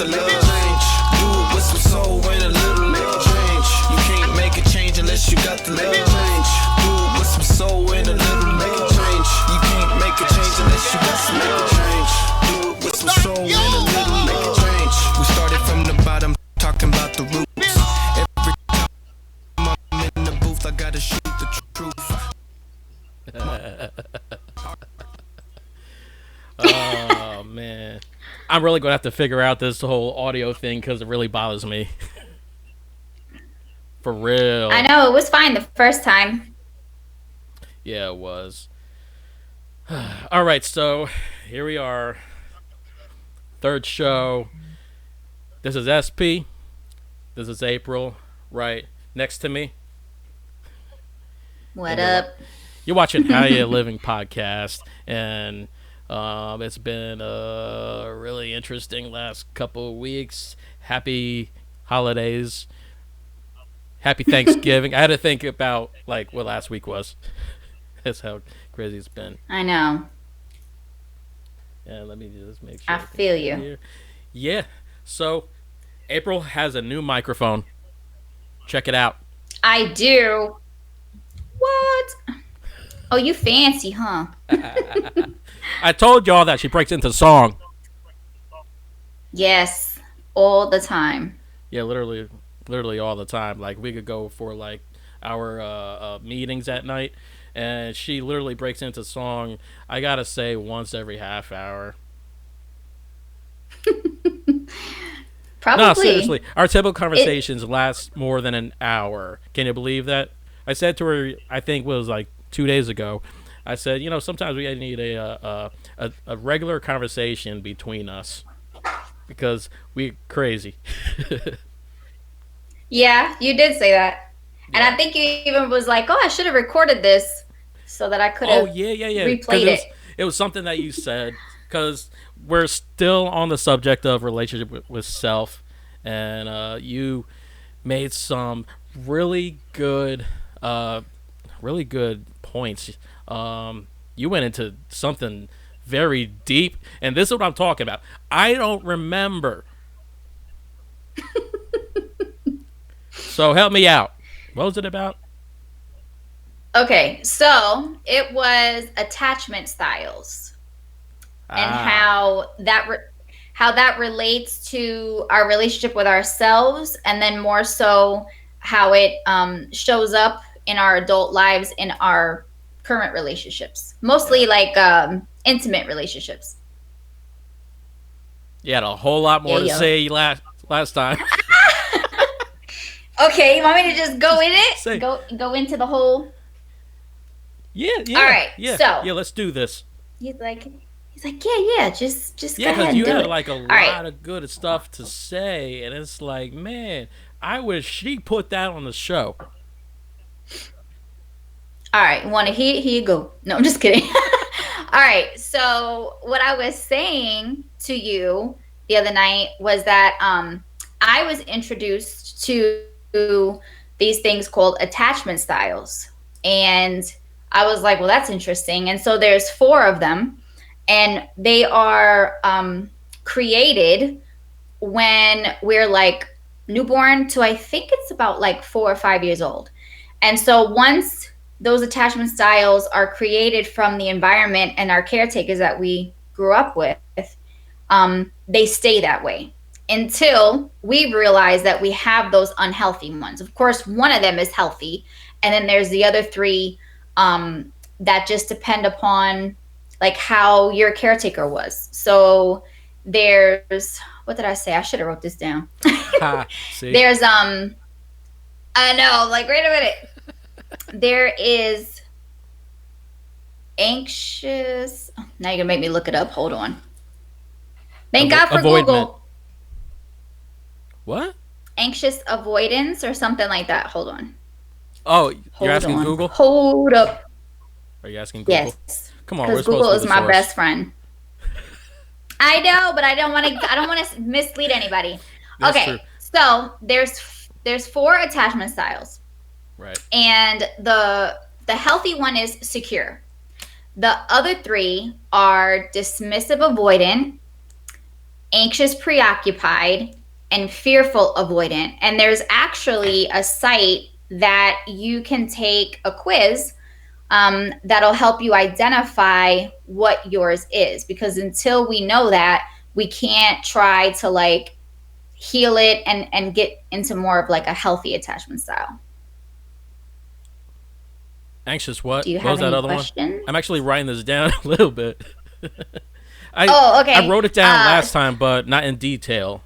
the love change. Do it with some soul and a little love change. You can't make a change unless you got the love change. Do it with some soul and a little love change. You can't make a change unless you got some love change. Do it with some soul and a little love change. We started from the bottom, talking about the roots. Every time I'm in the booth, I gotta shoot the truth. Oh man, I'm really gonna have to figure out this whole audio thing because it really bothers me. For real. I know, it was fine the first time. Yeah, it was. All right, so here we are. Third show. This is Espee. This is April. Right next to me. What up? You're watching How You Living podcast, and it's been a really interesting last couple of weeks. Happy holidays. Happy Thanksgiving. I had to think about like what last week was. That's how crazy it's been. I know. Yeah, let me just make sure. I feel you. Here. Yeah. So, April has a new microphone. Check it out. I do. What? Oh, you fancy, huh? I told y'all that she breaks into song. Yes, all the time. Yeah, literally all the time. Like we could go for like our meetings at night, and she literally breaks into song. I gotta say, once every half hour. Probably. No, seriously, our typical conversations last more than an hour. Can you believe that? I said to her, I think it was like 2 days ago. I said, sometimes we need a regular conversation between us because we're crazy. Yeah, you did say that. And I think you even was like, oh, I should have recorded this so that I could have replayed it. It was something that you said because we're still on the subject of relationship with self. And you made some really good points. You went into something very deep. And this is what I'm talking about. I don't remember. So help me out. What was it about? Okay, so it was attachment styles and how that relates to our relationship with ourselves, and then more so how it shows up in our adult lives in our current relationships, mostly like intimate relationships. You had a whole lot more to say last time. Okay, you want me to just go in it? Go into the whole. Yeah. All right. Yeah. So yeah, let's do this. He's like, yeah. Just go ahead and you do had it. like a lot of good stuff to say, and it's like, man, I wish she put that on the show. All right, here you go. No, I'm just kidding. All right, so what I was saying to you the other night was that I was introduced to these things called attachment styles. And I was like, well, that's interesting. And so there's 4 of them. And they are created when we're like newborn to, I think it's about like 4 or 5 years old. And so once those attachment styles are created from the environment and our caretakers that we grew up with, they stay that way until we realize that we have those unhealthy ones. Of course, one of them is healthy. And then there's the other 3 that just depend upon like how your caretaker was. So there's, what did I say? I should have wrote this down. There's, I know, like, wait a minute. There is anxious. Oh, now you're going to make me look it up. Hold on. Thank God for Google. What? Anxious avoidance or something like that. Hold on. Oh, you're asking Google? Hold up. Are you asking Google? Yes. Come on, because Google is my best friend. I know, but I don't want to mislead anybody. That's okay, true. So there's 4 attachment styles. Right. And the healthy one is secure. The other 3 are dismissive avoidant, anxious preoccupied, and fearful avoidant. And there's actually a site that you can take a quiz that'll help you identify what yours is. Because until we know that, we can't try to like heal it and get into more of like a healthy attachment style. Anxious what? Do you What was have that any other questions? one? I'm actually writing this down a little bit. Okay. I wrote it down last time, but not in detail.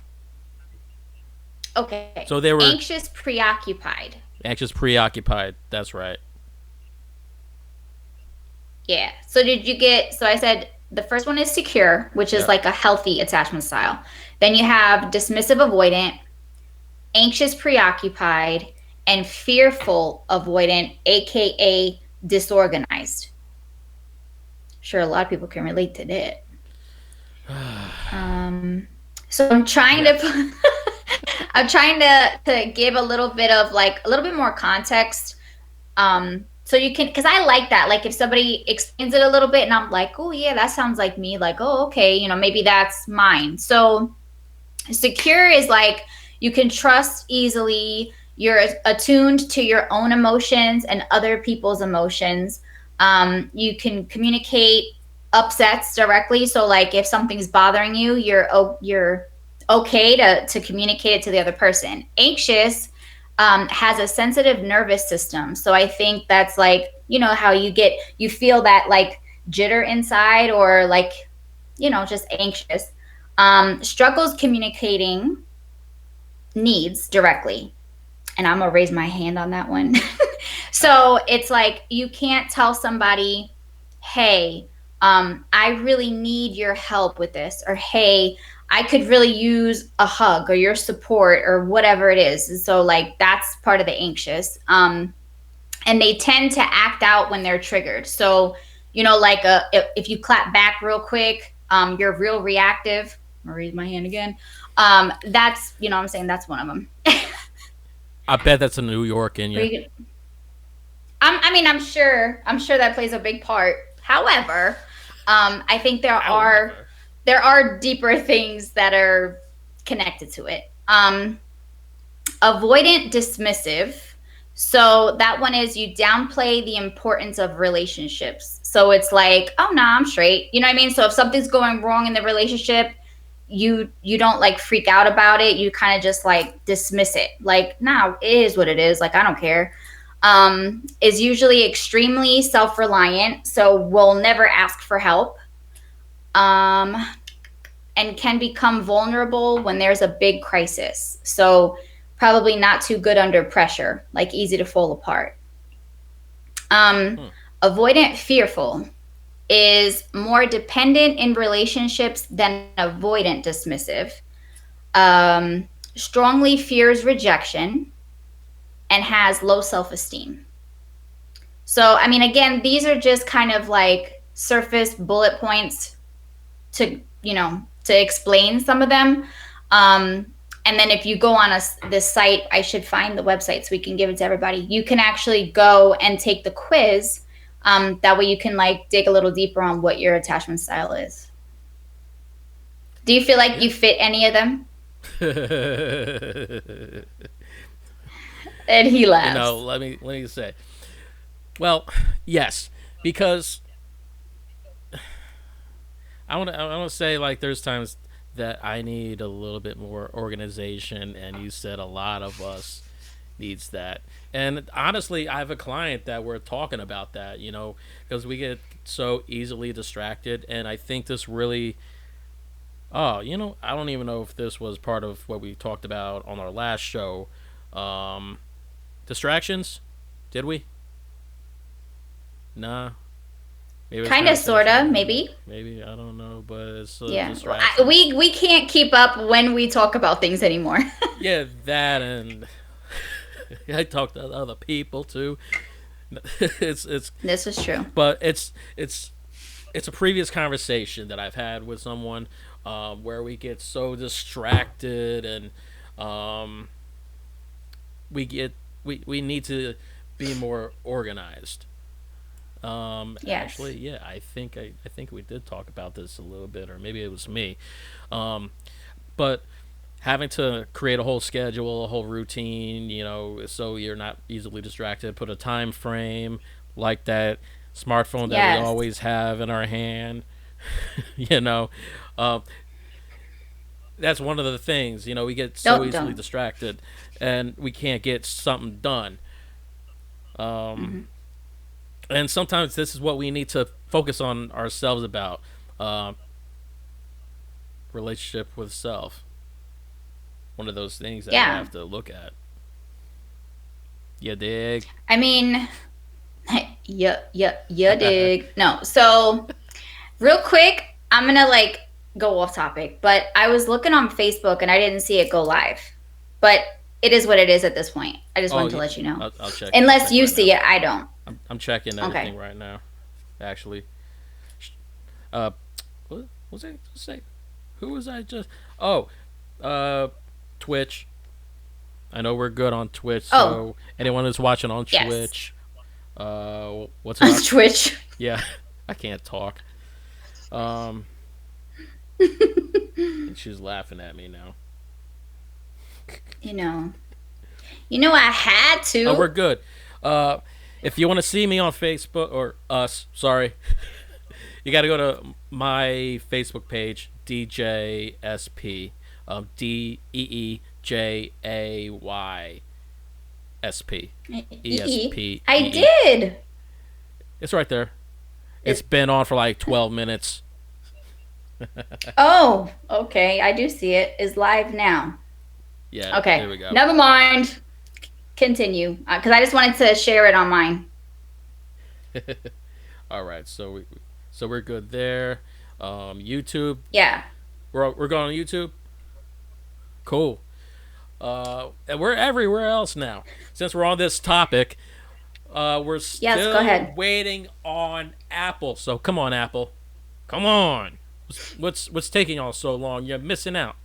Okay. So they were anxious preoccupied. anxious, preoccupied. That's right. Yeah. So did you get, so I said the first one is secure, which is Yep. like a healthy attachment style. Then you have dismissive avoidant, anxious preoccupied, and fearful avoidant, aka disorganized. Sure, a lot of people can relate to that. So I'm trying to I'm trying to give a little bit of like a little bit more context. So you can, because I like that. Like if somebody explains it a little bit and I'm like, oh yeah, that sounds like me. Like, oh, okay, maybe that's mine. So secure is like you can trust easily. You're attuned to your own emotions and other people's emotions. You can communicate upsets directly. So like if something's bothering you, you're okay to communicate it to the other person. Anxious has a sensitive nervous system. So I think that's like, how you feel that like jitter inside or like, just anxious. Struggles communicating needs directly. And I'm going to raise my hand on that one. So it's like you can't tell somebody, hey, I really need your help with this, or hey, I could really use a hug or your support or whatever it is. And so like that's part of the anxious. And they tend to act out when they're triggered. So, like if you clap back real quick, you're real reactive. I'm gonna raise my hand again. That's, I'm saying that's one of them. I bet that's a New York in you. I'm sure that plays a big part. However, I think there are deeper things that are connected to it. Avoidant dismissive. So that one is you downplay the importance of relationships. So it's like, oh no, I'm straight. You know what I mean? So if something's going wrong in the relationship, you don't like freak out about it. You kind of just like dismiss it. Like, nah, it is what it is. Like, I don't care. Is usually extremely self-reliant. So will never ask for help. And can become vulnerable when there's a big crisis. So probably not too good under pressure, like easy to fall apart. Avoidant fearful is more dependent in relationships than avoidant dismissive. Strongly fears rejection and has low self-esteem. So, I mean, again, these are just kind of like surface bullet points to explain some of them. And then if you go on this site, I should find the website so we can give it to everybody. You can actually go and take the quiz. That way you can like dig a little deeper on what your attachment style is. Do you feel like you fit any of them? And he laughs. Let me say. Well, yes, because I want to say like there's times that I need a little bit more organization, and you said a lot of us needs that. And honestly, I have a client that we're talking about that, because we get so easily distracted, and I think this really. I don't even know if this was part of what we talked about on our last show. Distractions? Did we? Nah. Kind of, sort of, maybe. Maybe, I don't know, but it's yeah. We can't keep up when we talk about things anymore. Yeah, that, and I talk to other people too. It's This is true. But it's a previous conversation that I've had with someone where we get so distracted, and we need to be more organized. Yes. Actually, yeah, I think we did talk about this a little bit, or maybe it was me. Um, but having to create a whole schedule, a whole routine, so you're not easily distracted. Put a time frame like that smartphone that we Yes. always have in our hand. you know, um, that's one of the things. We get so easily Don't. distracted, and we can't get something done. Um, Hmm. and sometimes this is what we need to focus on ourselves about. Uh, Relationship with self. One of those things that we Yeah. have to look at. You dig? I mean, yeah, dig. No. So, real quick, I'm going to like go off topic, but I was looking on Facebook and I didn't see it go live. But it is what it is at this point. I just Oh, wanted to let you know. I'll check. I'll Unless check you right now. see it, I don't. I'm checking Okay. everything right now. Actually, uh, what was I just say? Who was I just? Oh, uh, Twitch. I know we're good on Twitch, Oh, so anyone who's watching on yes. Twitch, what's On up? Twitch. Yeah, I can't talk. Um, and she's laughing at me now. you know. I had Oh, we're to. good. Uh, if you want to see me on Facebook or us, sorry, you got to go to my Facebook page, DJ Espee, DEEJAYSP. I did. It's right there. It's It, been on for like 12 minutes. oh, okay. I do see it. Is live now. Yeah, there Okay. we go. Never mind. Continue. Because I just wanted to share it on mine. All right, so we're good there. YouTube, Yeah. we're going on YouTube. Cool. And we're everywhere else now. Since we're on this topic, we're Yes, go still ahead. waiting on Apple. So come on, Apple, come on. What's taking all so long? You're missing out.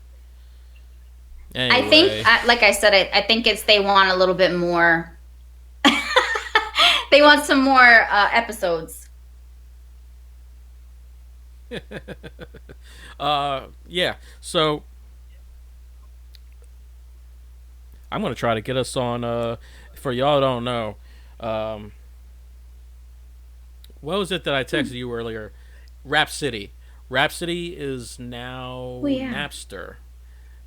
I think, Anyway, like I said, I think it's they want a little bit more. They want some more episodes. yeah. So I'm gonna try to get us on. For y'all don't know, um, what was it that I texted you earlier? Rhapsody. Rhapsody is now Oh, yeah. Napster.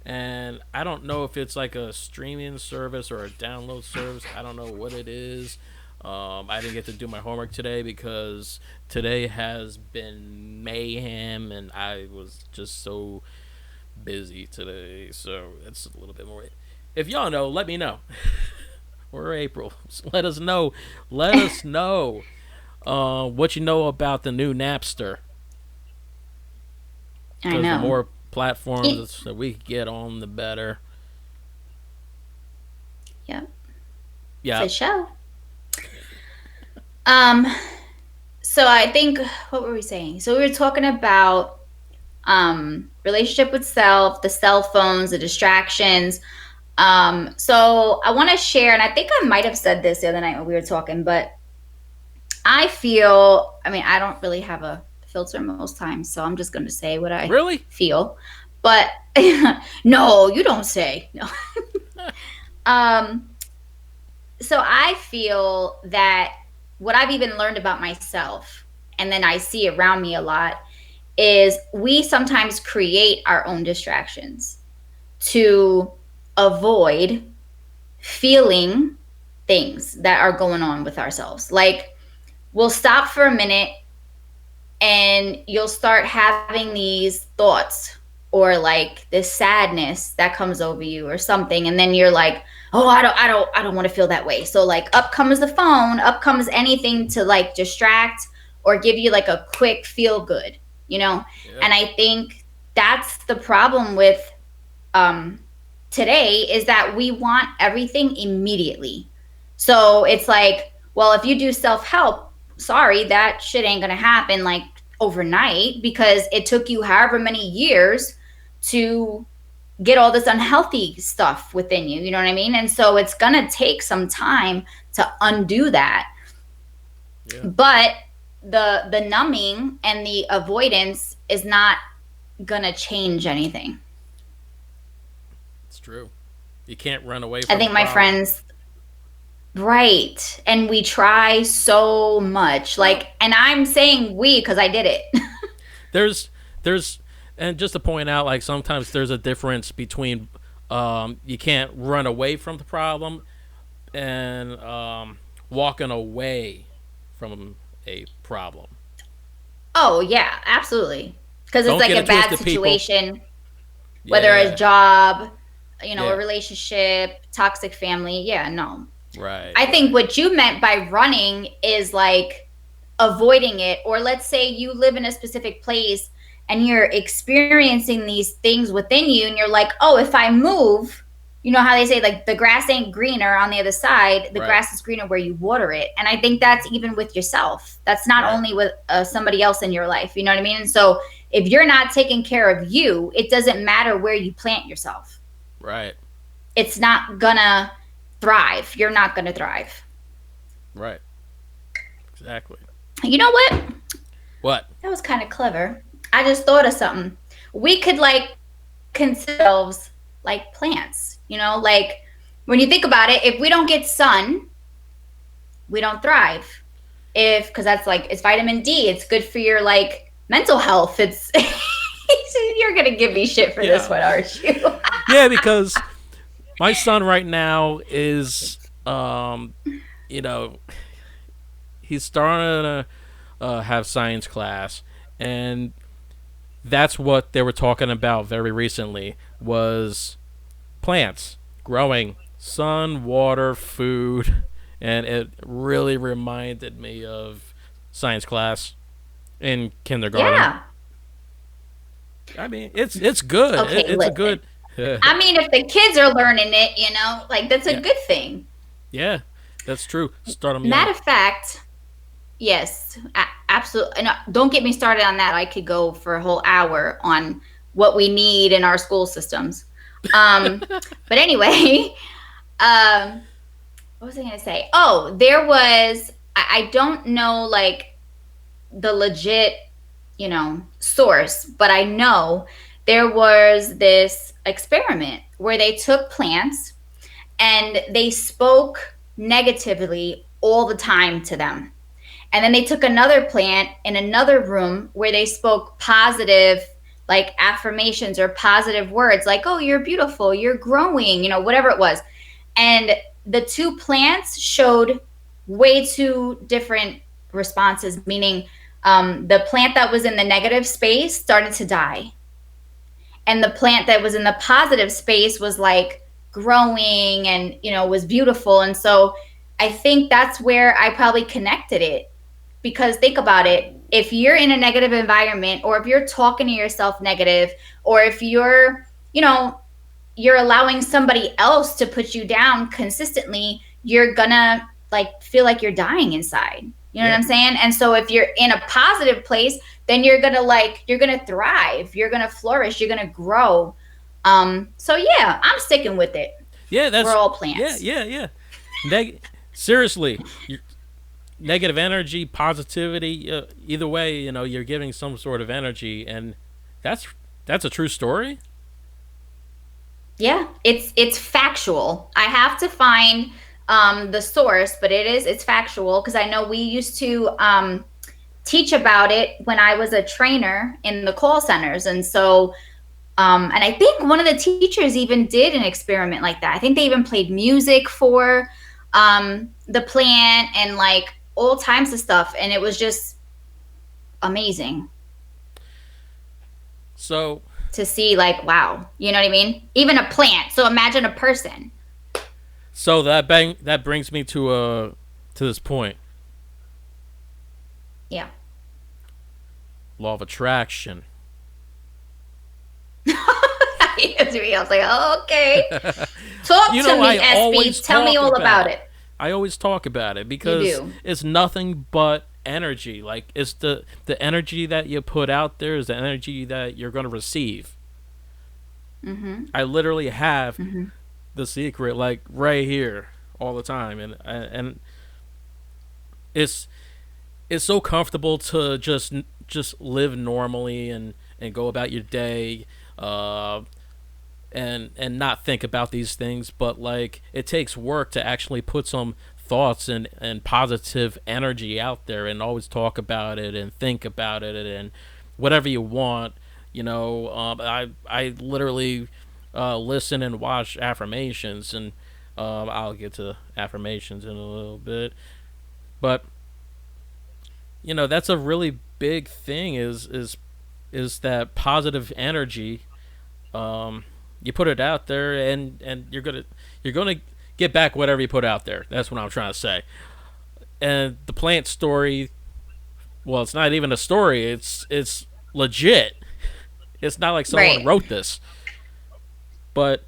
And I don't know if it's like a streaming service or a download service. I don't know what it is. I didn't get to do my homework today because today has been mayhem and I was just so busy today. So it's a little bit more. If y'all know, let me know. Or April. Let us know. Let us know what you know about the new Napster. I Because the know. more platforms that we get on, the better. Yep. Yeah. For sure. Um, so I think what were we saying? So we were talking about relationship with self, the cell phones, the distractions. So I want to share, and I think I might have said this the other night when we were talking, but I feel, I mean, I don't really have a filter most times, so I'm just going to say what I Really? feel. But no, you don't say. No. Um, so I feel that what I've even learned about myself, and then I see around me a lot, is we sometimes create our own distractions to avoid feeling things that are going on with ourselves. Like we'll stop for a minute and you'll start having these thoughts or like this sadness that comes over you or something, and then you're like, oh, I don't want to feel that way. So like up comes the phone, up comes anything to like distract or give you like a quick feel good, you know. Yeah. And I think that's the problem with um today, is that we want everything immediately. So it's like, well, if you do self-help, sorry, that shit ain't gonna happen like overnight, because it took you however many years to get all this unhealthy stuff within you. You know what I mean? And so it's gonna take some time to undo that. Yeah, But the numbing and the avoidance is not gonna change anything. it's true. You can't run away I from the think my problem. friends, right. And we try so much. Well, Like, and I'm saying we because I did it. there's there's and just to point out, like sometimes there's a difference between you can't run away from the problem and walking away from a problem. Oh, yeah, absolutely. Because it's Don't like get a it bad twisted, people. situation, whether a Yeah, job, a yeah, relationship, toxic family. Yeah, no. right, I think right, what you meant by running is like avoiding it. Or let's say you live in a specific place and you're experiencing these things within you, and you're like, oh, if I move, you know how they say, like, the grass ain't greener on the other side, the right, grass is greener where you water it. And I think that's even with yourself. That's not right, only with somebody else in your life. You know what I mean? And so if you're not taking care of you, it doesn't matter where you plant yourself. right, It's not gonna thrive. You're not gonna thrive. right. Exactly. You know what? What? That was kind of clever. I just thought of something. We could like consider ourselves like plants, like when you think about it, if we don't get sun, we don't thrive. Because that's like, it's vitamin D. It's good for your like mental health. It's, you're going to give me shit for this Yeah, one, aren't you? yeah. Because my son right now is, you know, he's starting to have science class, and that's what they were talking about very recently was plants growing, sun, water, food, and it really reminded me of science class in kindergarten. Yeah. I mean, it's good. Okay, It's a listen. good. I mean, if the kids are learning it, like that's a Yeah, good thing. yeah, that's true. Start them young. Matter of fact, yes, absolutely. No, don't get me started on that. I could go for a whole hour on what we need in our school systems. Um, but anyway, um, what was I going to say? Oh, there was, I don't know like the legit, source, but I know there was this experiment where they took plants and they spoke negatively all the time to them. And then they took another plant in another room where they spoke positive, like affirmations or positive words, like, oh, you're beautiful, you're growing, whatever it was. And the two plants showed way two different responses, meaning the plant that was in the negative space started to die. And the plant that was in the positive space was like growing and, was beautiful. And so I think that's where I probably connected it, because think about it, if you're in a negative environment, or if you're talking to yourself negative, or if you're allowing somebody else to put you down consistently, you're gonna like feel like you're dying inside. You know what Yeah, I'm saying? And so if you're in a positive place, then you're gonna thrive, you're gonna flourish, you're gonna grow. So yeah, I'm sticking with it. yeah. We're That's all yeah, plants. yeah, yeah. Seriously, negative energy, positivity. Either way, you're giving some sort of energy, and that's that's a true story. Yeah, it's factual. I have to find the source, but it's factual, because I know we used to teach about it when I was a trainer in the call centers. And so and I think one of the teachers even did an experiment like that. I think they even played music for the plant and like all types of stuff, and it was just amazing So, to see, like, wow, you know what I mean? Even a plant. So imagine a person. so that brings me to this point. Yeah. Law of attraction. I was like, oh, okay. Talk You to know, me, I always Espee. Tell me talk all about about it. it. I always talk about it You because do. it's nothing but energy. Like it's the energy that you put out there is the energy that you're going to receive. Mm-hmm. I literally have Mm-hmm. the secret like right here all the time, and it's it's so comfortable to just live normally and go about your day, uh, and not think about these things. But like, it takes work to actually put some thoughts and positive energy out there, and always talk about it and think about it and whatever you want. I literally listen and watch affirmations, and I'll get to affirmations in a little bit. But that's a really big thing, is that positive energy. You put it out there, and you're gonna get back whatever you put out there. That's what I'm trying to say. And the plant story, well, it's not even a story. It's legit. It's not like someone Right. wrote this, but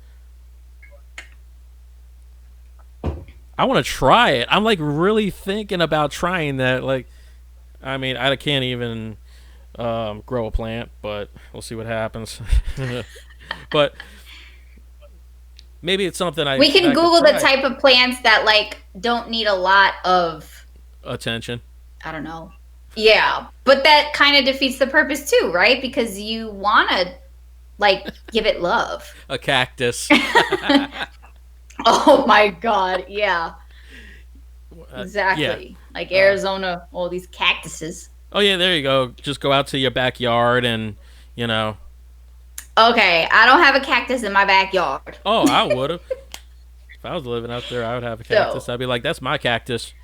I want to try it. I'm like really thinking about trying that. Like, I mean, I can't even grow a plant, but we'll see what happens. But maybe it's something We can I could Google the try. type of plants that like don't need a lot of, Attention. I don't know. Yeah, but that kind of defeats the purpose too, right? Because you want to like give it love. A cactus. Oh my god, yeah. Yeah. Exactly. Like Uh, Arizona, all these cactuses. oh yeah, there you go. Just go out to your backyard and you know. Okay, I don't have a cactus in my backyard. Oh, I would have. If I was living out there, I would have a So, cactus. I'd be like, that's my cactus.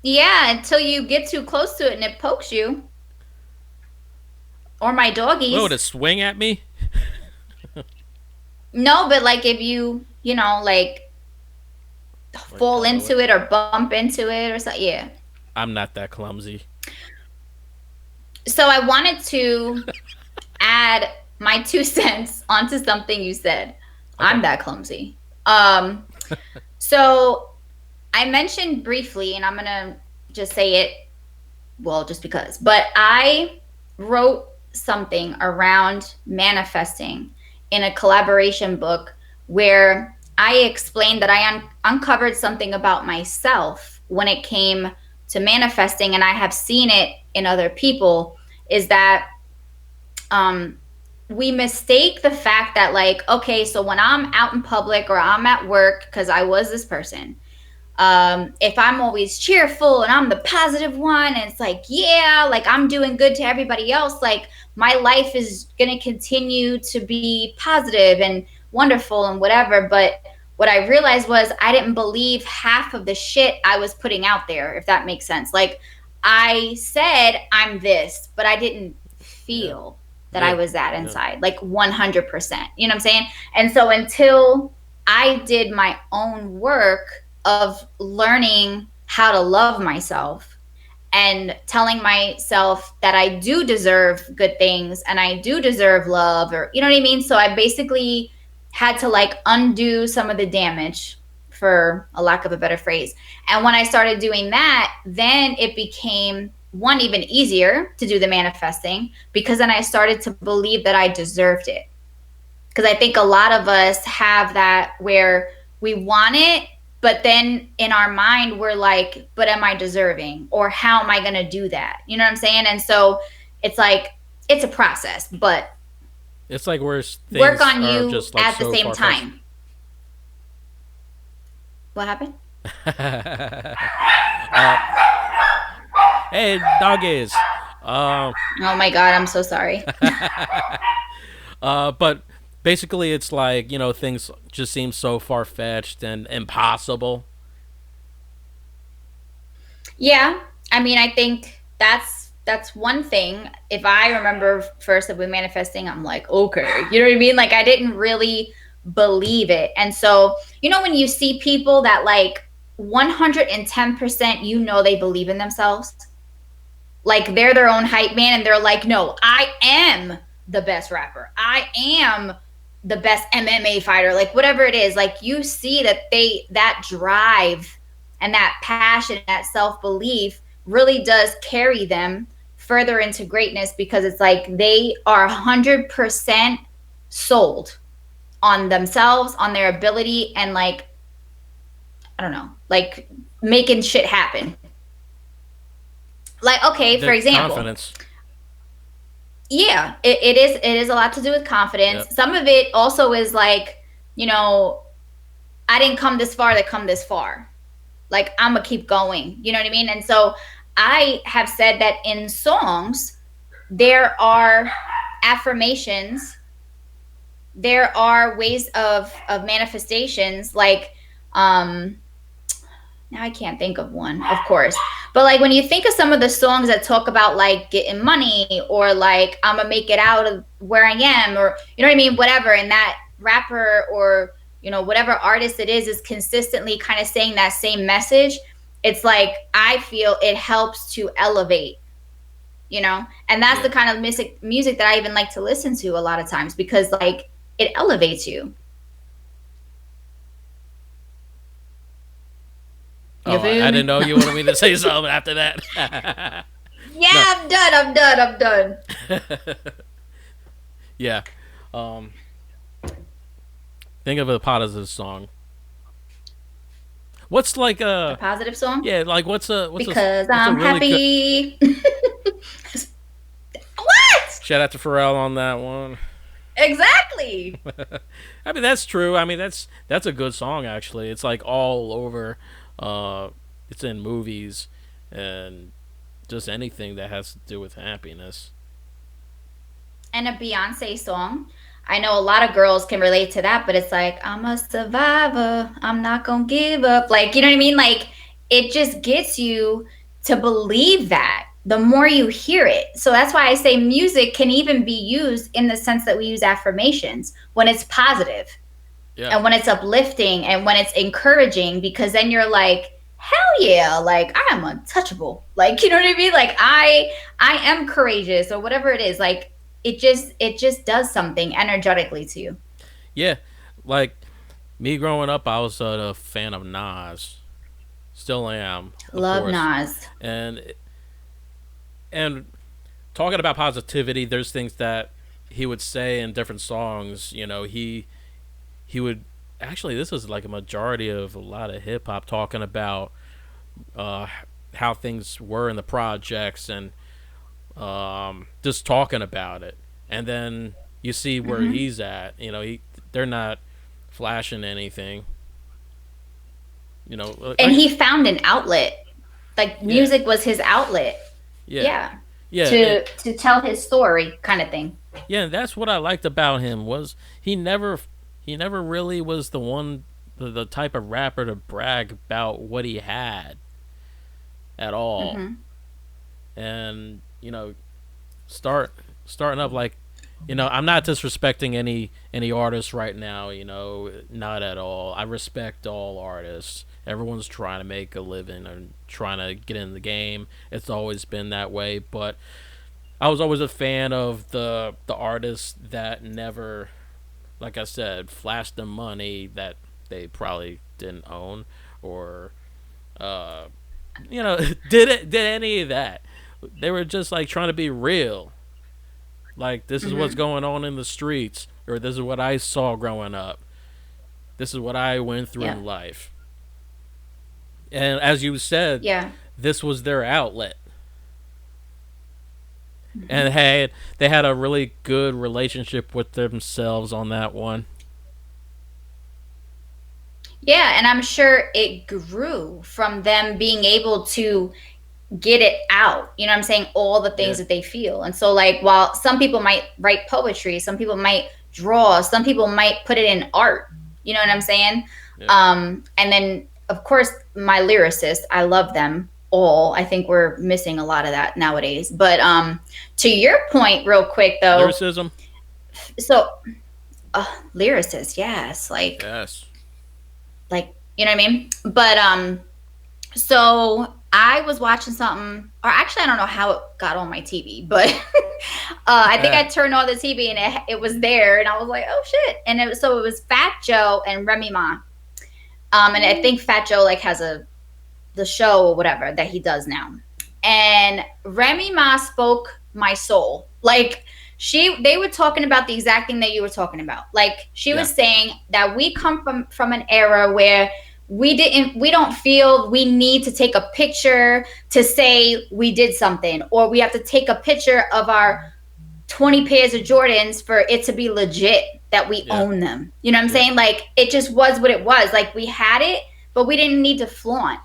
yeah, until you get too close to it and it pokes you. Or my What would doggies. it swing at me? No, but like if like Like fall elbow it. into it or bump into it or something. Yeah. I'm not that clumsy. So I wanted to add my 2 cents onto something you said. Okay. I'm that clumsy. Um, so I mentioned briefly, and I'm gonna just say it, well, just because, but I wrote something around manifesting in a collaboration book where I explained that I uncovered something about myself when it came to manifesting, and I have seen it in other people, is that um, we mistake the fact that, like, okay, so when I'm out in public or I'm at work, because I was this person, if I'm always cheerful and I'm the positive one, and it's like, yeah, like I'm doing good to everybody else, like my life is going to continue to be positive and wonderful and whatever. But what I realized was I didn't believe half of the shit I was putting out there, if that makes sense. Like, I said I'm this, but I didn't Yeah. feel that I Yeah. was that Yeah. inside, like 100%. You know what I'm saying? And so until I did my own work of learning how to love myself and telling myself that I do deserve good things and I do deserve love, or you know what I mean? So I basically had to like undo some of the damage, for a lack of a better phrase. And when I started doing that, then it became one, even easier to do the manifesting, because then I started to believe that I deserved it. Because I think a lot of us have that where we want it, but then in our mind we're like, but am I deserving, or how am I going to do that? You know what I'm saying? And so it's like, it's a process, but It's like where work things on are you just like at the so same far fetched. time. What happened? Hey, doggies. Um, Oh my god, I'm so sorry. but basically, it's like things just seem so far fetched and impossible. Yeah, I mean, I think that's one thing. If I remember first of we manifesting, I'm like, okay, you know what I mean? Like I didn't really believe it. And so, when you see people that like 110%, they believe in themselves, like they're their own hype man, and they're like, no, I am the best rapper. I am the best MMA fighter, like whatever it is. Like you see that that drive and that passion, that self-belief really does carry them further into greatness, because it's like they are 100% sold on themselves, on their ability, and like, I don't know, like making shit happen. Like, okay, for The example, confidence. yeah, it is a lot to do with confidence. Yep. Some of it also is like, you know, I didn't come this far to come this far. Like, I'm gonna keep going. You know what I mean? And so I have said that in songs there are affirmations, there are ways of manifestations, like um now I can't think of one, of course. But like when you think of some of the songs that talk about like getting money, or like I'm gonna make it out of where I am, or you know what I mean, whatever, and that rapper or whatever artist it is consistently kind of saying that same message, it's like I feel it helps to elevate, and that's Yeah. the kind of music that I even like to listen to a lot of times, because like it elevates you. You Oh, feel I didn't me? know you wanted me to say something after that. Yeah, No. I'm done. Yeah. Um, think of a positive song. What's like A a positive song? yeah, like Because what's a I'm really good happy. What? shout out to Pharrell on that one. Exactly. I mean that's true. I mean that's a good song actually. It's like all over. Uh, it's in movies and just anything that has to do with happiness. And a Beyonce song. I know a lot of girls can relate to that, but it's like, I'm a survivor. I'm not going to give up. Like, you know what I mean? Like, it just gets you to believe that the more you hear it. So that's why I say music can even be used in the sense that we use affirmations when it's positive Yeah. and when it's uplifting and when it's encouraging, because then you're like, hell yeah, like I am untouchable. Like, you know what I mean? Like I am courageous, or whatever it is. Like it just does something energetically to you. Yeah. Like me growing up, I was a fan of Nas. Still am, of Love course. Nas. And talking about positivity, there's things that he would say in different songs. He would actually, this is like a majority of a lot of hip hop talking about uh, how things were in the projects, and just talking about it. And then you see where Hmm. he's at. They're not flashing anything. And he found an outlet. Like Yeah, music was his outlet. yeah, Yeah. yeah, To tell his story kind of thing. yeah. And that's what I liked about him was he never really was the one the type of rapper to brag about what he had at all. Hmm. And starting up like I'm not disrespecting any artists right now, not at all. I respect all artists. Everyone's trying to make a living and trying to get in the game. It's always been that way, but I was always a fan of the artists that never, like I said, flashed the money that they probably didn't own, or uh did any of that. They were just like trying to be real. Like, this is what's Hmm. going on in the streets, or this is what I saw growing up. This is what I went through Yeah. in life. And as you said, Yeah. this was their outlet. Hmm. And they had a really good relationship with themselves on that one. Yeah, and I'm sure it grew from them being able to get it out. You know what I'm saying? All the things Yeah, that they feel. And so, like, while some people might write poetry, some people might draw, some people might put it in art. You know what I'm saying? yeah. And then, of course, my lyricists, I love them all. I think we're missing a lot of that nowadays. But to your point, real quick, though, Lyricism? so lyricists, yes, Yes. like, you know what I mean? But so I was watching something, or actually, I don't know how it got on my TV, but I think I turned on the TV and it was there, and I was like, oh shit! And so it was Fat Joe and Remy Ma, and I think Fat Joe like has the show or whatever that he does now, and Remy Ma spoke my soul. Like they were talking about the exact thing that you were talking about. Like she Yeah. was saying that we come from an era where we don't feel we need to take a picture to say we did something, or we have to take a picture of our 20 pairs of Jordans for it to be legit that we Yeah. own them. You know what I'm Yeah. saying? Like, it just was what it was. Like, we had it, but we didn't need to flaunt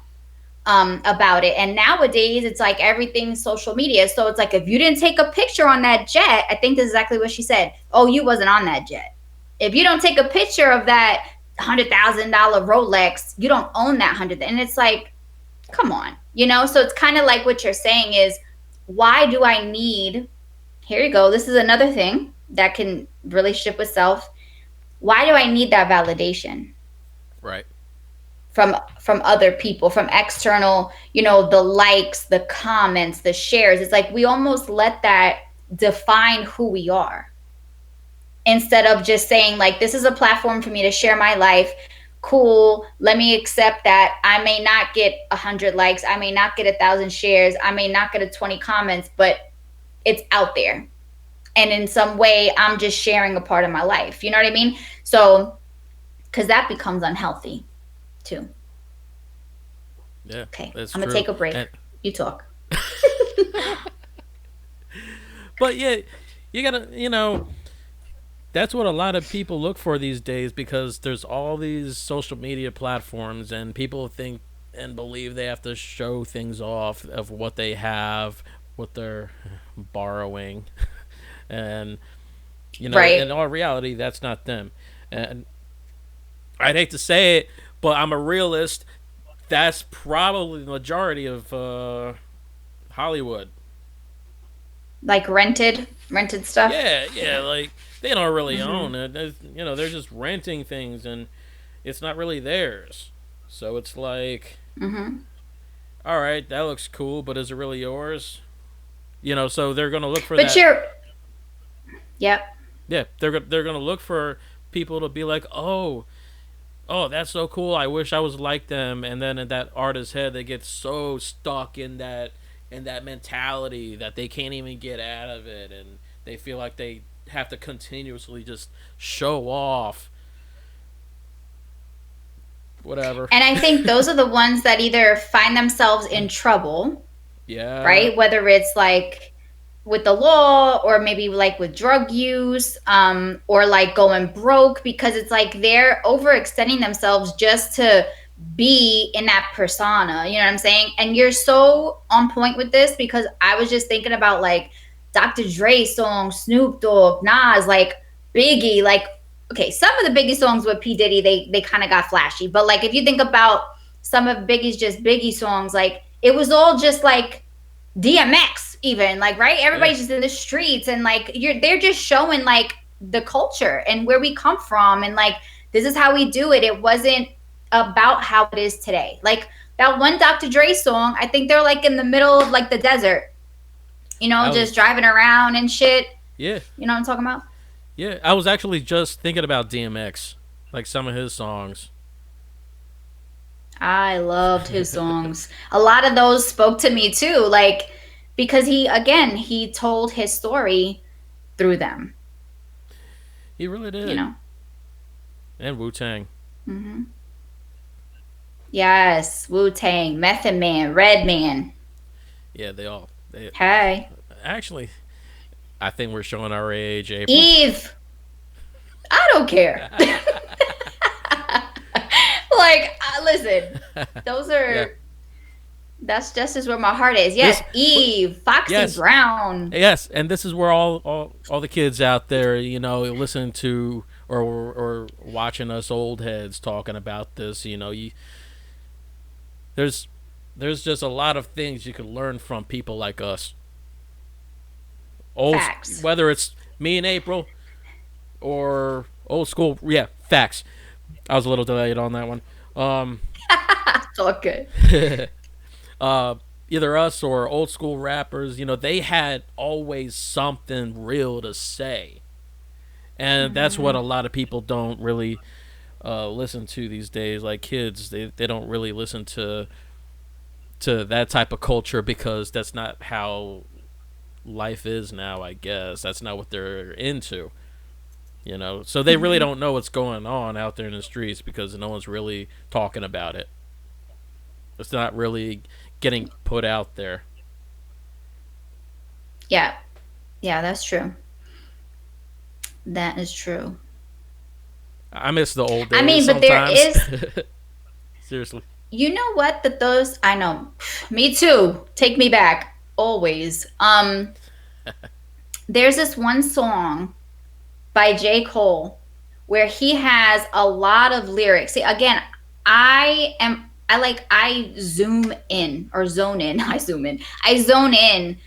about it. And nowadays, it's like everything's social media. So it's like, if you didn't take a picture on that jet, I think this is exactly what she said. Oh, you wasn't on that jet. If you don't take a picture of that $100,000 Rolex, you don't own that 100. And it's like, come on, you know? So it's kind of like what you're saying is, why do I need, here you go. This is another thing that can relationship with self. Why do I need that validation Right. from other people, from external, you know, the likes, the comments, the shares? It's like we almost let that define who we are, instead of just saying like, this is a platform for me to share my life. Cool, let me accept that I may not get 100 likes, I may not get 1,000 shares, I may not get 20 comments, but it's out there. And in some way, I'm just sharing a part of my life. You know what I mean? So, because that becomes unhealthy too. Yeah. Okay, That's I'm going to true. take a break. And, You talk. but yeah, you gotta, that's what a lot of people look for these days, because there's all these social media platforms and people think and believe they have to show things off of what they have, what they're borrowing. And, Right. in all reality, that's not them. And I'd hate to say it, but I'm a realist. That's probably the majority of Hollywood. Like rented stuff. Yeah, yeah, like they don't really Mm-hmm. own it. They're just renting things, and it's not really theirs. So it's like, Mm-hmm. all right, that looks cool, but is it really yours? So they're gonna look for But that. you're, yep. Yeah, they're gonna look for people to be like, oh, that's so cool. I wish I was like them. And then in that artist's head, they get so stuck in that mentality that they can't even get out of it, and they feel like they have to continuously just show off whatever. And I think those are the ones that either find themselves in trouble, Yeah, right? Whether it's like with the law, or maybe like with drug use, or like going broke, because it's like they're overextending themselves just to be in that persona. You know what I'm saying? And you're so on point with this, because I was just thinking about like Dr. Dre songs, Snoop Dogg, Nas, like Biggie, like, okay, some of the Biggie songs with P. Diddy, they kind of got flashy. But like, if you think about some of Biggie's just Biggie songs, like it was all just like DMX, even, like, right? yeah. Everybody's just in the streets, and like they're just showing like the culture and where we come from, and like this is how we do it. It wasn't about how it is today. Like that one Dr. Dre song, I think they're like in the middle of like the desert, I just was, driving around and shit. yeah, You know what I'm talking about? yeah. I was actually just thinking about DMX, like some of his songs. I loved his songs. A lot of those spoke to me too, like because he told his story through them, He really you did. know. And Wu Tang. Hmm. Yes, Wu Tang, Method Man, Red Man. Yeah, they all. They Hey, actually, I think we're showing our age, April. Eve. I don't care. Like, listen, those Yeah. are that's just as where my heart is. This, Yes, Eve, Foxy yes, Brown. yes, and this is where all the kids out there, listening to or watching us old heads talking about this. There's there's just a lot of things you could learn from people like us. Old, Facts. whether it's me and April or old school. Yeah, facts. I was a little delayed on that one. Um, It's all good. uh, either us or old school rappers, they had always something real to say, and that's what a lot of people don't really listen to these days. Like kids, they don't really listen to that type of culture, because that's not how life is now. I guess that's not what they're into. So they really don't know what's going on out there in the streets because no one's really talking about it. It's not really getting put out there. Yeah. Yeah, that's true. That is true. I miss the old days I mean, but there sometimes. is, Seriously. you know what? That those, I know. Me too. Take me back. Always. There's this one song by J. Cole where he has a lot of lyrics. See, again, I zoom in or zone in. I zoom in. I zone in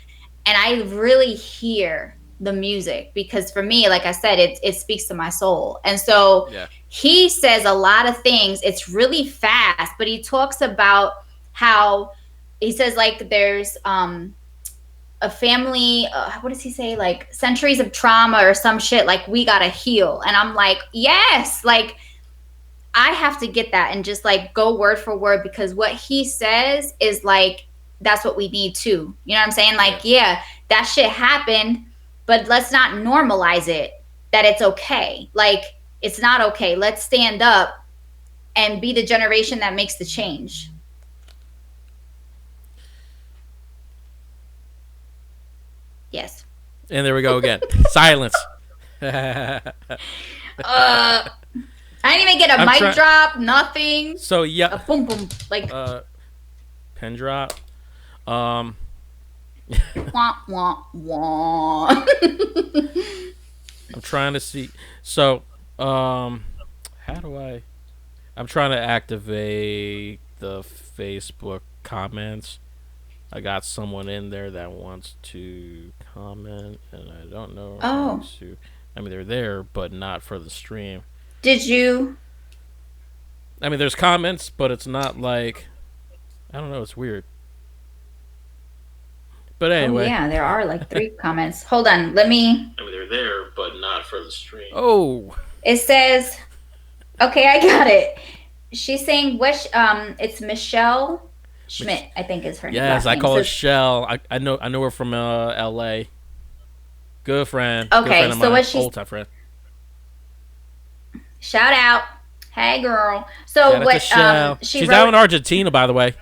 and I really hear the music because for me, like I said, it speaks to my soul. And so Yeah. he says a lot of things. It's really fast, but he talks about how he says like there's a family, what does he say, like centuries of trauma or some shit, like we gotta heal. And I'm like, yes, like I have to get that and just like go word for word because what he says is like that's what we need too. You know what I'm saying? Like, yeah, that shit happened, but let's not normalize it that it's okay. Like it's not okay. Let's stand up and be the generation that makes the change. Yes. And there we go again. Silence. I didn't even get a mic drop, nothing. So yeah, a boom boom, like pen drop. Wah wah wah. I'm trying to see. So, how do I? I'm trying to activate the Facebook comments. I got someone in there that wants to comment, and I don't know how to. I mean, they're there, but not for the stream. Did you? I mean, there's comments, but it's not like. I don't know. It's weird. But anyway. Oh, yeah, there are like 3 comments. Hold on. Let me. I mean, they're there, but not for the stream. Oh. It says. Okay, I got it. She's saying what? It's Michelle Schmidt, I think is her name. Yes, I call her Shell. I know her from L.A. Good friend. Okay, good friend of so mine. what she's Old time friend. Shout out, hey girl. So Shout what? She's out in Argentina, by the way.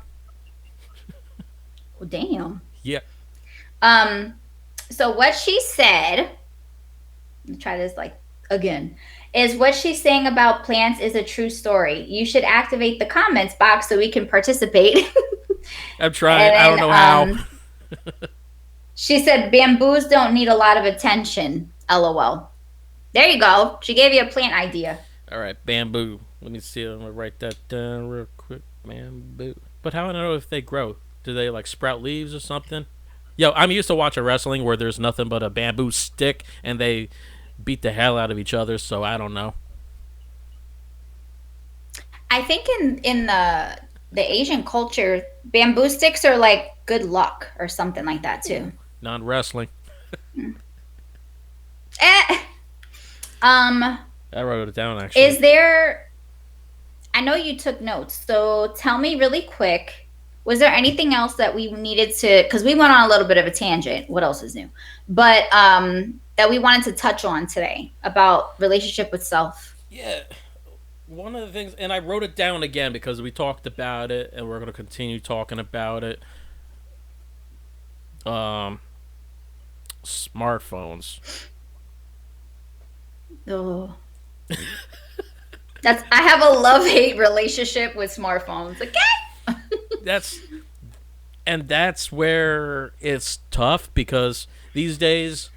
Oh, damn. Yeah. So what she said. Let me try this again. Is what she's saying about plants is a true story. You should activate the comments box so we can participate. I'm trying. Then, I don't know how. She said bamboos don't need a lot of attention. LOL. There you go. She gave you a plant idea. All right, bamboo. Let me see. I'm gonna write that down real quick. Bamboo. But how do I know if they grow? Do they like sprout leaves or something? Yo, I'm used to watching wrestling where there's nothing but a bamboo stick and they beat the hell out of each other, so I don't know. I think in the Asian culture, bamboo sticks are like good luck or something like that too. Non-wrestling. I wrote it down actually. Is there? I know you took notes, so tell me really quick. Was there anything else that we needed to? Because we went on a little bit of a tangent. What else is new? But that we wanted to touch on today about relationship with self. Yeah. One of the things, and I wrote it down again because we talked about it, and we're going to continue talking about it. Smartphones. Oh. I have a love-hate relationship with smartphones. Okay. That's where it's tough because these days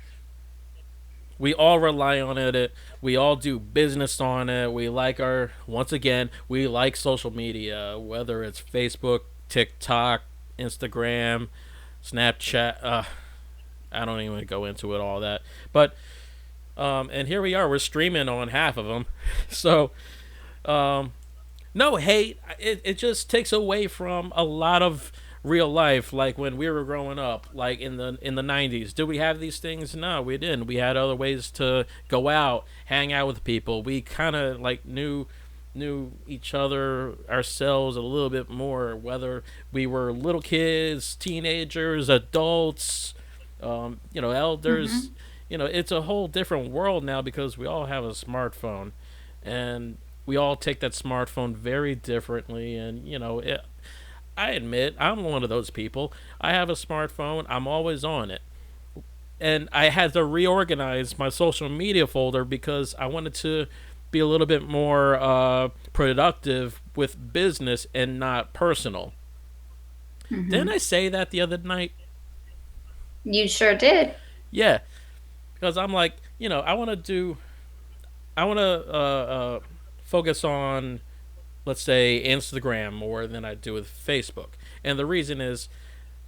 we all rely on it. We all do business on it. We like we like social media, whether it's Facebook, TikTok, Instagram, Snapchat. I don't even go into it all that. But and here we are. We're streaming on half of them. So no hate. It just takes away from a lot of real life, like when we were growing up, like in the 90s. Did we have these things? No, we didn't. We had other ways to go out, hang out with people. We kind of like knew each other, ourselves a little bit more, whether we were little kids, teenagers, adults, elders. it's a whole different world now because we all have a smartphone, and we all take that smartphone very differently. And I admit I'm one of those people. I have a smartphone. I'm always on it, and I had to reorganize my social media folder because I wanted to be a little bit more productive with business and not personal. Didn't I say that the other night? You sure did. Yeah, because I'm like, I want to focus on, let's say, Instagram more than I do with Facebook. And the reason is,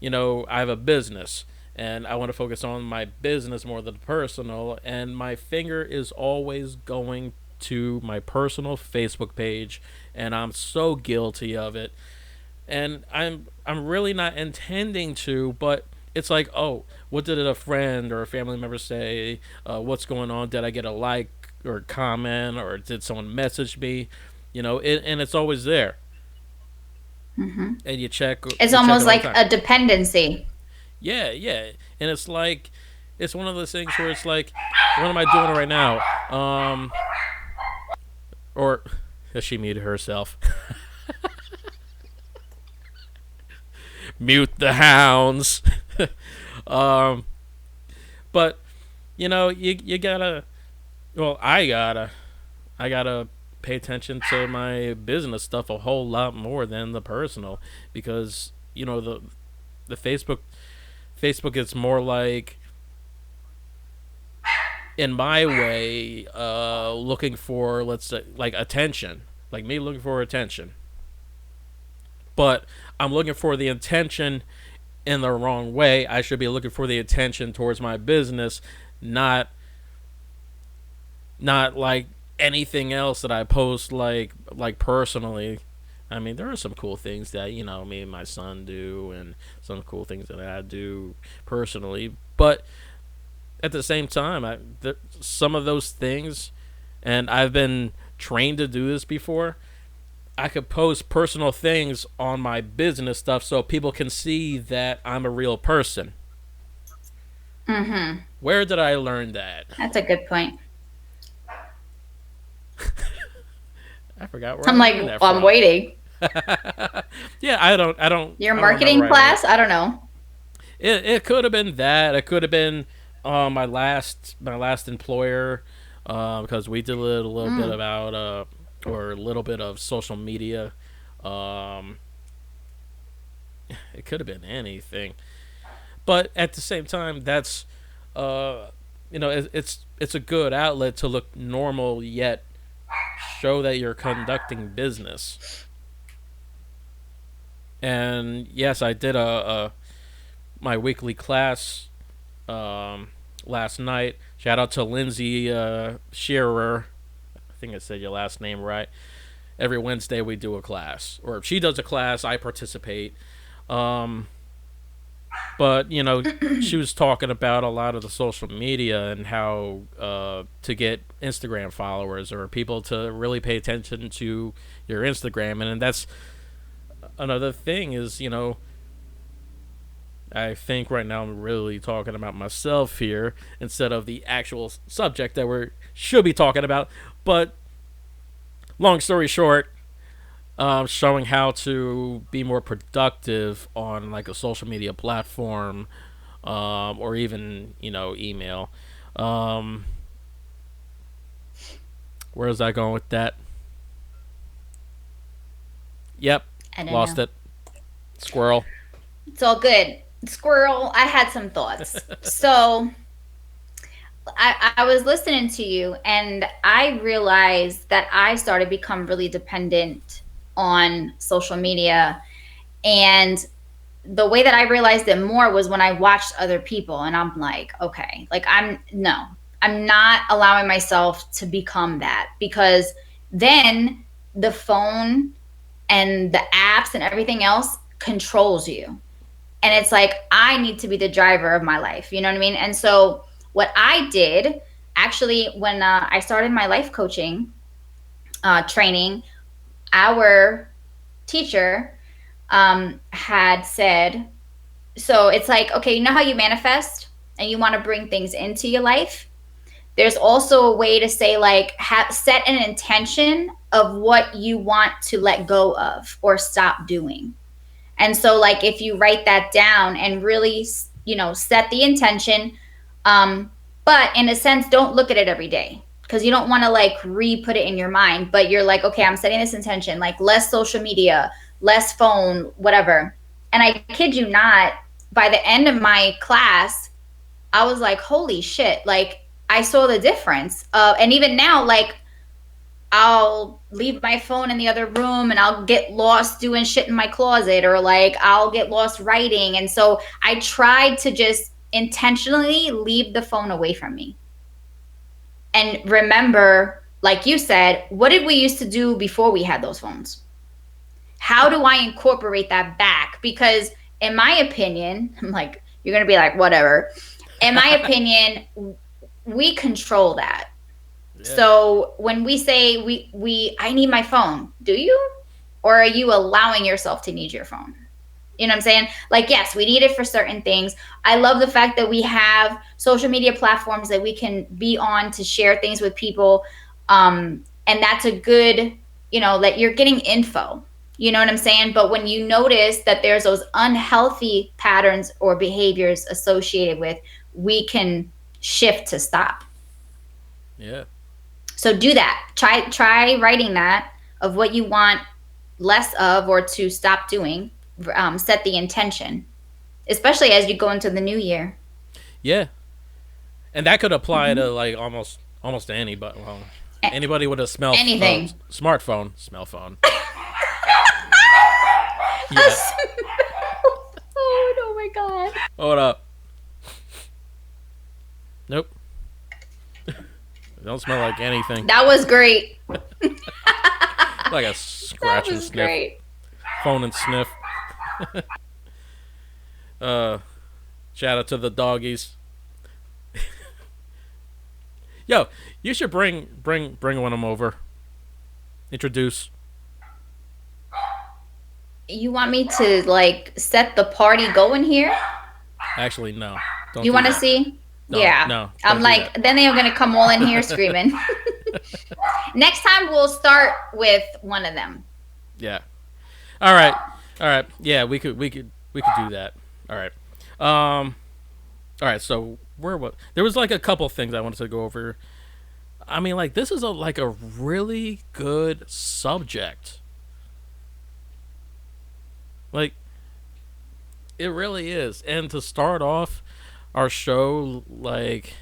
I have a business and I want to focus on my business more than personal. And my finger is always going to my personal Facebook page, and I'm so guilty of it. And I'm really not intending to, but it's like, oh, what did a friend or a family member say? What's going on? Did I get a like or comment, or did someone message me? And it's always there, and you check. It's You check almost it all the like time. a dependency. Yeah, yeah, and it's like it's one of those things where it's like, what am I doing right now? Or has she muted herself? Mute the hounds. um, but you gotta. Well, I gotta pay attention to my business stuff a whole lot more than the personal, because the Facebook is more like, in my way, looking for, let's say, like attention, like me looking for attention, but I'm looking for the attention in the wrong way. I should be looking for the attention towards my business, not like anything else that I post, like personally. I mean, there are some cool things that me and my son do, and some cool things that I do personally. But at the same time, some of those things, and I've been trained to do this before. I could post personal things on my business stuff so people can see that I'm a real person. Mm-hmm. Where did I learn that? That's a good point. I forgot where I I'm like, learned that well, I'm from. waiting. Yeah, I don't Your remember marketing where I learned. class? I don't know. It could have been that. It could have been my last employer, because we did a little bit about or a little bit of social media. Um, it could have been anything, but at the same time, that's uh, it's a good outlet to look normal yet show that you're conducting business. And yes, I did a my weekly class um, last night. Shout out to Lindsay Shearer. I think I said your last name right. Every Wednesday we do a class, or if she does a class, I participate. Um, but she was talking about a lot of the social media and how to get Instagram followers or people to really pay attention to your Instagram, and that's another thing is I think right now I'm really talking about myself here instead of the actual subject that we should be talking about. But long story short, showing how to be more productive on like a social media platform, or even email. Um, where is that going with that? Yep, I don't lost know. it. Squirrel. It's all good. Squirrel, I had some thoughts. So I was listening to you and I realized that I started to become really dependent on social media. And the way that I realized it more was when I watched other people and I'm like, okay, like I'm not allowing myself to become that, because then the phone and the apps and everything else controls you. And it's like, I need to be the driver of my life. You know what I mean? And so what I did actually, when I started my life coaching training, our teacher had said, so it's like, okay, you know how you manifest? and you want to bring things into your life, there's also a way to say like set an intention of what you want to let go of or stop doing. And so like if you write that down and really, set the intention, but in a sense, don't look at it every day because you don't want to like re-put it in your mind, but you're like, okay, I'm setting this intention, like less social media, less phone, whatever. And I kid you not, by the end of my class, I was like, holy shit, like I saw the difference. And even now, like I'll leave my phone in the other room and I'll get lost doing shit in my closet, or like I'll get lost writing. And so I tried to just intentionally leave the phone away from me. And remember, like you said, what did we used to do before we had those phones? How do I incorporate that back? Because in my opinion, I'm like, you're going to be like, whatever. In my opinion, we control that. Yeah. So when we say I need my phone, do you? Or are you allowing yourself to need your phone? You know what I'm saying? Like, yes, we need it for certain things. I love the fact that we have social media platforms that we can be on to share things with people. And that's a good, that you're getting info. You know what I'm saying? But when you notice that there's those unhealthy patterns or behaviors associated with, we can shift to stop. Yeah. So do that. Try writing that of what you want less of or to stop doing. Set the intention, especially as you go into the new year. Yeah. And that could apply to like almost anybody. Well, anybody with a smartphone. Smell phone. Yeah. Oh my God. Hold up. Nope. Don't smell like anything. That was great. Like a scratch and sniff. Great. Phone and sniff. Shout out to the doggies. Yo, you should bring one of them over. Introduce. You want me to like set the party going here? Actually, no. You want to see? No, yeah. No. I'm like, then they're gonna come all in here screaming. Next time we'll start with one of them. Yeah. All right. Yeah, we could do that. All right. All right. So there was like a couple things I wanted to go over. I mean, like this is a really good subject. Like, it really is. And to start off our show like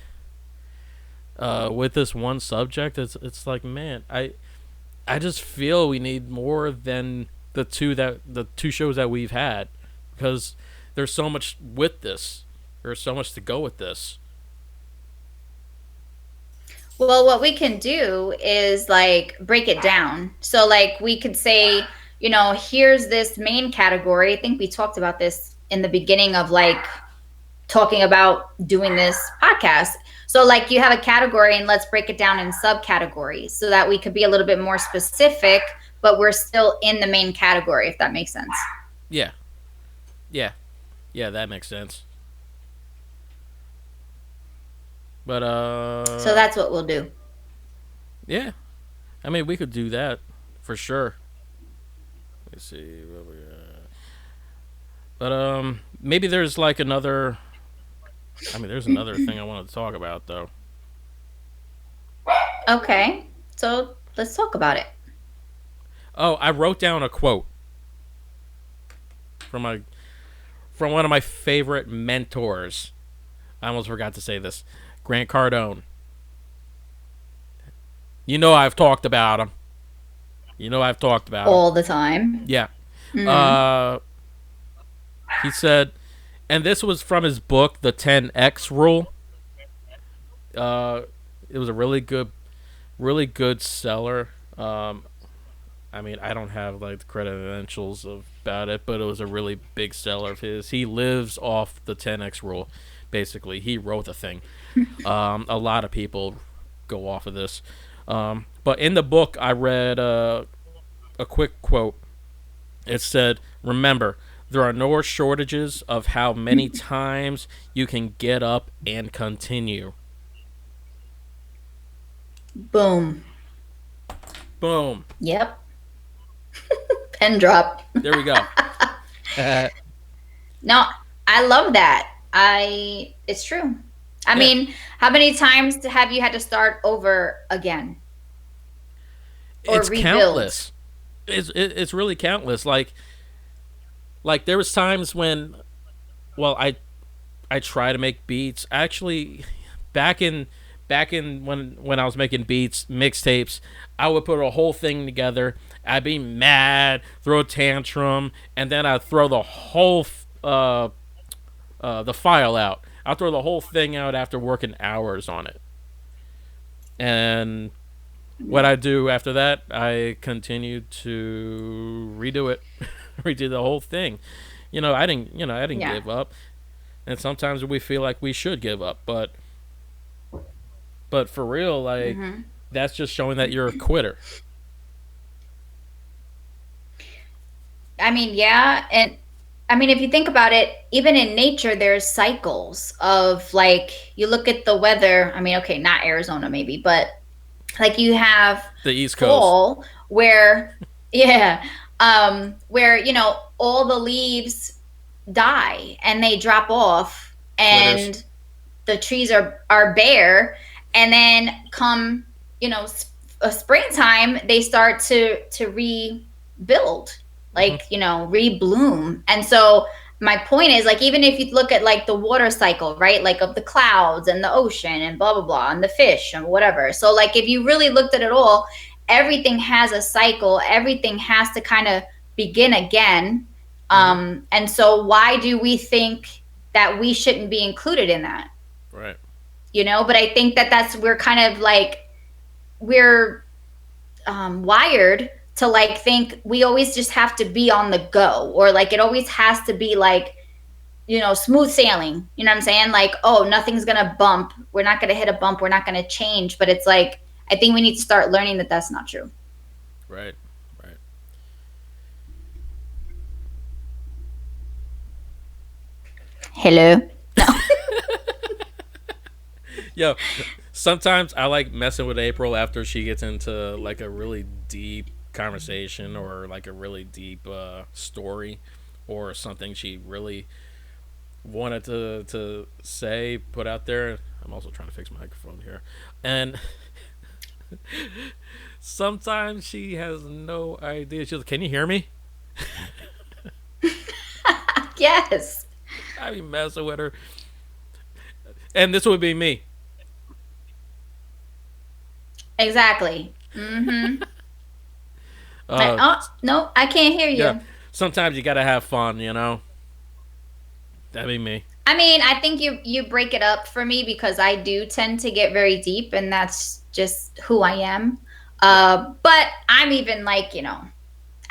with this one subject, it's like, man, I just feel we need more than the two shows that we've had, because there's so much with this. There's so much to go with this. Well, what we can do is like break it down. So like we could say, here's this main category. I think we talked about this in the beginning of like talking about doing this podcast. So like you have a category and let's break it down in subcategories so that we could be a little bit more specific, but we're still in the main category, if that makes sense. Yeah, that makes sense. But so that's what we'll do. Yeah, I mean we could do that for sure. Let's see what we got. But maybe there's like another. I mean, there's another thing I wanted to talk about though. Okay, so let's talk about it. Oh, I wrote down a quote from one of my favorite mentors. I almost forgot to say this. Grant Cardone. I've talked about him. All the time. Yeah. Mm-hmm. He said, and this was from his book, The 10X Rule. It was a really good seller. I mean, I don't have like the credentials about it, but it was a really big seller of his. He lives off the 10X Rule. Basically, he wrote the thing. A lot of people go off of this. But in the book, I read a quick quote. It said, "Remember, There are no shortages of how many times you can get up and continue. Boom. Boom. Yep. Pen drop. There we go. No, I love that. It's true. I Yeah, mean, how many times have you had to start over again or it's rebuild? countless. It's really countless. Like there was times when, well, I try to make beats. Actually, back in when I was making beats, mixtapes, I would put a whole thing together. I'd be mad, throw a tantrum, and then I'd throw the whole the file out. I'll throw the whole thing out after working hours on it. And what I do after that, I continue to redo it, redo the whole thing. I didn't Yeah. give up. And sometimes we feel like we should give up, but for real, like Hmm. that's just showing that you're a quitter. I mean, yeah. And I mean, if you think about it, even in nature, there's cycles of like, you look at the weather. I mean, okay, not Arizona maybe, but like you have The East Coast. fall where, yeah, where, all the leaves die and they drop off Quitters. and the trees are bare, and then come, springtime, they start to rebuild, Hmm. like, rebloom. And so my point is, like, even if you look at like the water cycle, right, like of the clouds and the ocean and blah blah blah and the fish and whatever, so like if you really looked at it all, everything has a cycle, everything has to kind of begin again. Hmm. And so why do we think that we shouldn't be included in that? Right. But I think that that's, we're kind of like, we're wired to like think we always just have to be on the go, or like it always has to be like, smooth sailing. You know what I'm saying? Like, oh, nothing's gonna bump, we're not gonna hit a bump, we're not gonna change. But it's like, I think we need to start learning that that's not true. Right. Right. Hello. No. Yo, sometimes I like messing with April after she gets into like a really deep conversation or like a really deep story or something she really wanted to say, put out there. I'm also trying to fix my microphone here. And sometimes she has no idea. She's like, "Can you hear me?" Yes, I be messing with her. And this would be me. exactly. Mm-hmm. Like, Uh, oh no, I can't hear yeah. you. Sometimes you gotta have fun, you know. That'd be me. I mean, I think you break it up for me because I do tend to get very deep, and that's just who I am. Yeah. But I'm even like,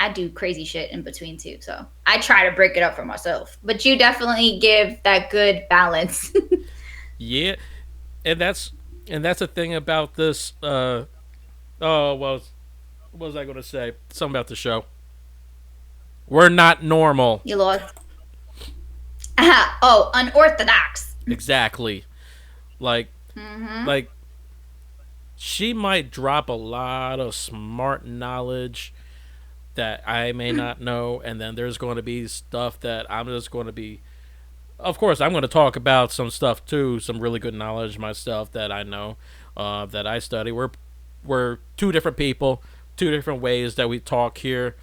I do crazy shit in between too. So I try to break it up for myself. But you definitely give that good balance. Yeah. And that's the thing about this. Oh, well, what was I gonna say? Something about the show. We're not normal. You lost. Oh, unorthodox. Exactly. Like Mm-hmm. like she might drop a lot of smart knowledge that I may not know, and then there's going to be stuff that I'm just going to be. Of course, I'm going to talk about some stuff too, some really good knowledge myself that I know, that I study. We're two different people, two different ways that we talk here.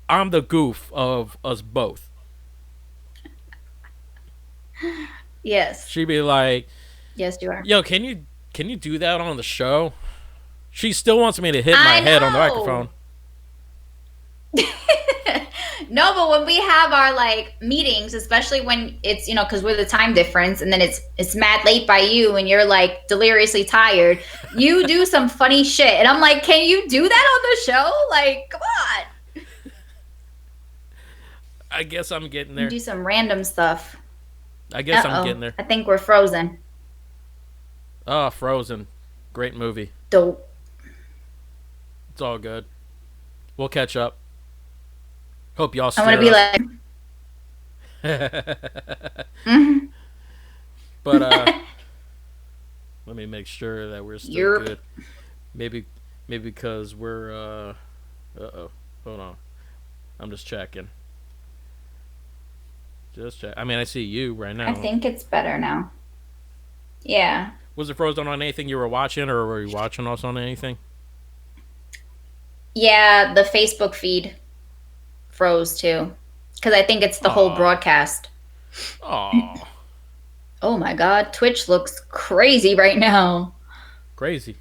I'm the goof of us both. Yes. She'd be like, Yes, you are. "Yo, can you do that on the show?" She still wants me to hit my I head on the microphone. know. No, but when we have our like meetings, especially when it's, because we're the time difference, and then it's mad late by you and you're like deliriously tired, you do some funny shit. And I'm like, can you do that on the show? Like, come on. I guess I'm getting You there. do some random stuff. I guess I'm Uh-oh. getting there. I think we're frozen. Oh, Frozen. Great movie. Dope. It's all good. We'll catch up. Hope y'all I want to steer be up. like, Mhm. But let me make sure that we're still Yerp. good. Maybe because we're oh, hold on. I'm just checking. Just check. I mean, I see you right I now. think it's better now. Yeah. Was it frozen on anything you were watching, or were you watching us on anything? Yeah, the Facebook feed froze too. Because I think it's the whole Aw. broadcast. Aw. Oh my God. Twitch looks crazy right now. Crazy.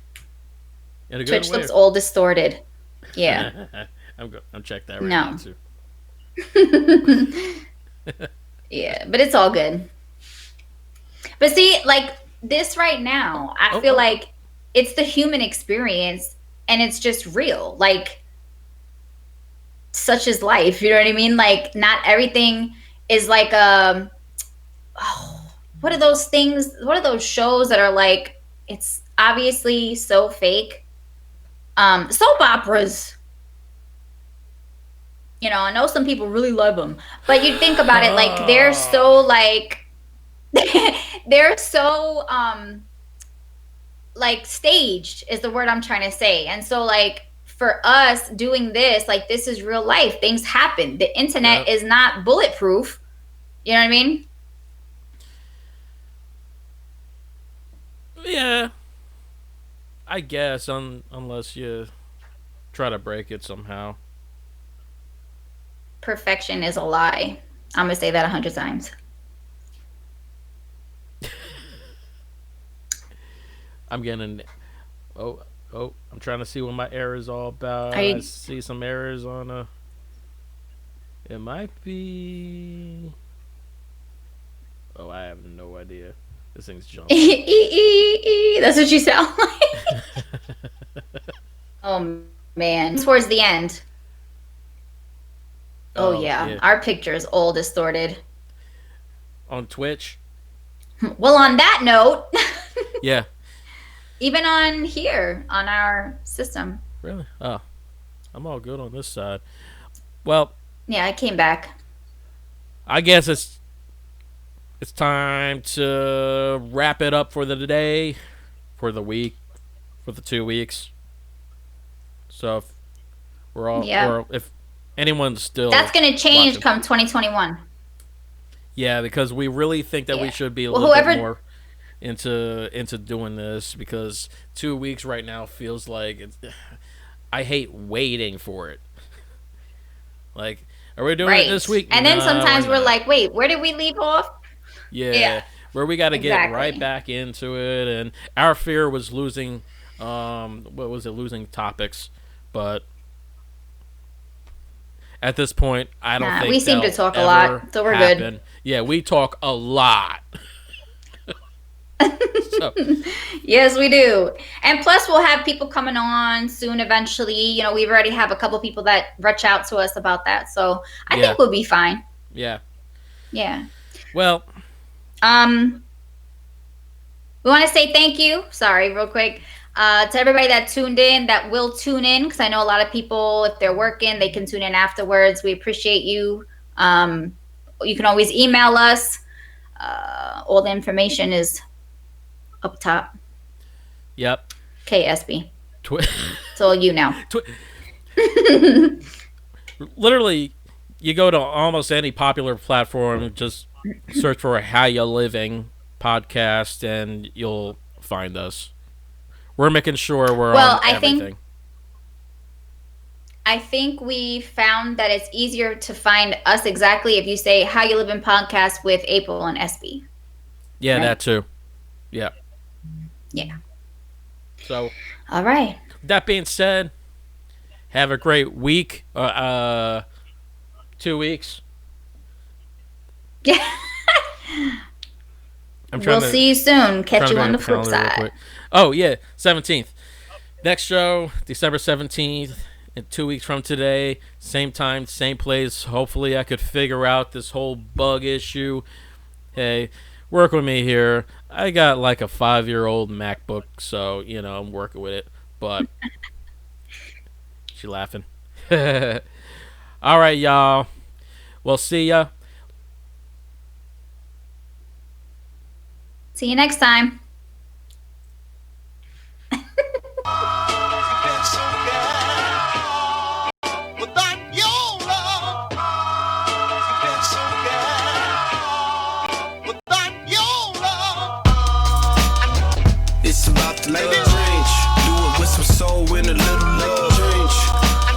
In a good Twitch way. looks all distorted. Yeah. I'm check that right now No. too. Yeah, but it's all good. But see, like this right now, I Oh, feel oh, like it's the human experience and it's just real. Like, such is life. You know what I mean? Like, not everything is like oh, what are those things? What are those shows that are like it's obviously so fake? Soap operas. You know, I know some people really love them, but you think about it, like they're oh. so like they're so like staged is the word I'm trying to say. And so like for us doing this, like this is real life. Things happen. The internet Yep. is not bulletproof. You know what I mean? Yeah. I guess unless you try to break it somehow. Perfection is a lie. I'm gonna say that 100 times. I'm getting. Oh, I'm trying to see what my error is all Are about. I you see some errors on a. It might be. Oh, I have no idea. This thing's jumping. That's what you sound like. Oh man. Towards the end. Oh Oh yeah. yeah, Our picture is all distorted. on Twitch. Well, on that note, Yeah, even on here on our system. really. Oh, I'm all good on this side. Well, Yeah, I came back. I guess it's time to wrap it up for the day, for the week, for the 2 weeks. So if we're all, Yep. or if anyone's still That's going to change watching, come 2021. yeah, because we really think that we Yeah. should be a Well, little bit whoever. more into doing this because 2 weeks right now feels like I hate waiting for it. Like, are we doing it Right. this week? And then No, we're sometimes we're not. like, wait, where did we leave off? Yeah, Yeah, where we got to get right exactly. back into it, and our fear was losing. What was it? Losing topics, but at this point, I don't Nah, we think seem to that'll talk a ever lot, so we're good. happen. Yeah, we talk a lot. So Yes, we do. And plus, we'll have people coming on soon eventually. You know, we've already have a couple people that reach out to us about that. So I yeah, think we'll be fine. yeah. Yeah. Well, Um, we want to say thank you. Sorry, real quick. To everybody that tuned in, that will tune in, because I know a lot of people, if they're working, they can tune in afterwards. We appreciate you. You can always email us. All the information is up top. yep. Okay, Espee. Twi- It's all you now. Literally, you go to almost any popular platform, just search for "How You Living" podcast, and you'll find us. We're making sure we're on Well, everything. I think we found that it's easier to find us exactly if you say "How You Live in" podcast with April and Espee. Yeah, Right? that too. Yeah. Yeah. So All right. that being said, have a great week. 2 weeks. Yeah. I'm trying We'll to see you soon. trying Catch to you bring on up the the flip calendar real side. quick. Oh yeah, 17th. Next show, December 17th. In 2 weeks from today, same time, same place. Hopefully, I could figure out this whole bug issue. Hey, work with me here. I got like a 5-year-old MacBook, so I'm working with it. But she laughing. All right, y'all. We'll see ya. See you next time. It's about the love change. Do it with some soul and a little love change.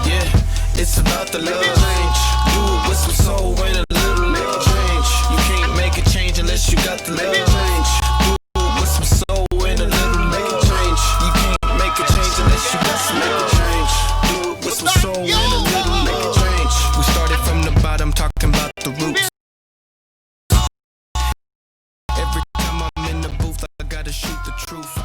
Yeah, it's about the love change. Do it with some soul and a little love change. You can't make a change unless you got the love change. Do it with some soul and a little love change. You can't make a change unless you got some love change. Do it with some soul and a little love change. We started from the bottom, talking about the roots. Every time I'm in the booth, I gotta shoot the truth.